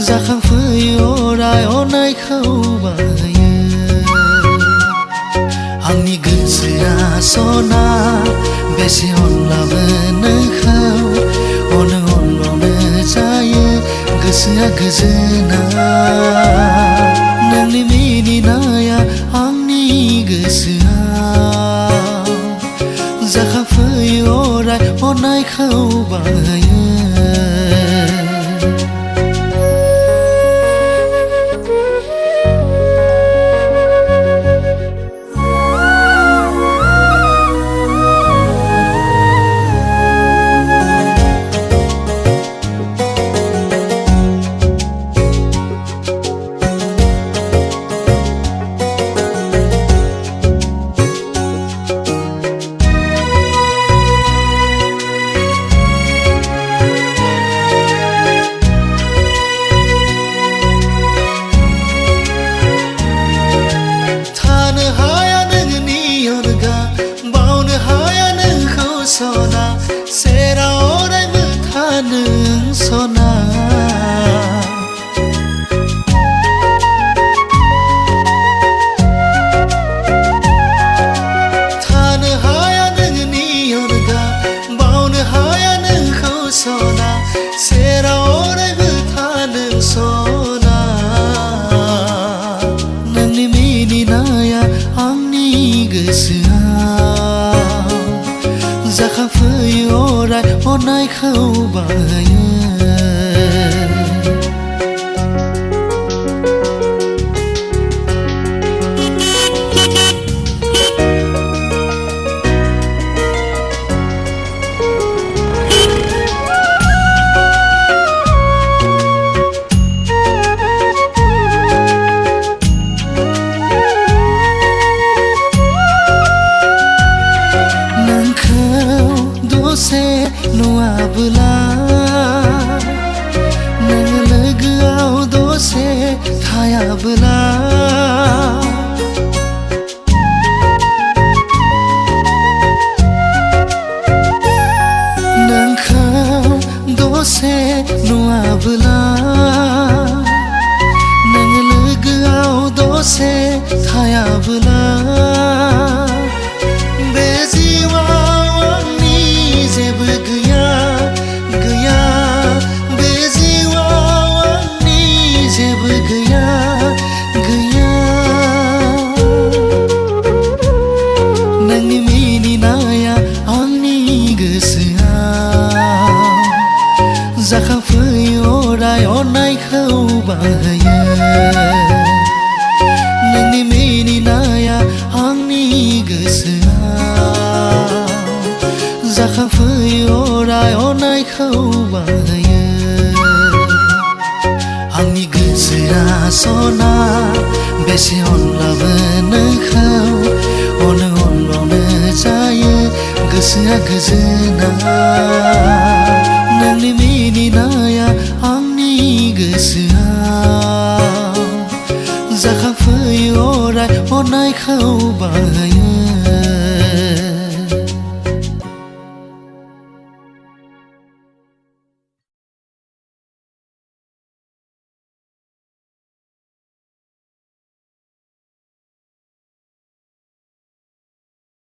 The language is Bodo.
जाखांफैयो अराय अननायखौ बाहायो आंनि गोसोआ सना बेसे अनलाबो नोंखौ अनबावनो जायो गोसोआ गोजोना नोंनि मिनिनाया आंनि गोसोआव जाखांफैयो अराय अननायखौ बाहायो सना सेराव अरायबो था नों सना थानो हाया नोंनि अनगा बावनो हाया नोंखौ सना सेराव अरायबो था नों सना नोंनि मिनिनाया आंनि गोसोआ जाखांफैयो अराय अननायखौ बाहायो दसे नुवाबोला नों लोगोआव दसे थायाबोला नोंखौ दसे नुवाबोला नों लोगोआव दसे थायाबोला बे जिउआव जेबो गैया गैया बे जिउआव आंनि जेबो गैया गैया नोंनि मिनिनाया आंनि गोसोआव जाखांफैयो अराय अननायखौ बाहायो नोंनि मिनिनाया आंनि गोसोआव जाखांफैयो अराय अननायखौ बाहायो आंनि गोसोआ सना बेसे अनलाबो नोंखौ अनबावनो जायो गोसोआ गोजोना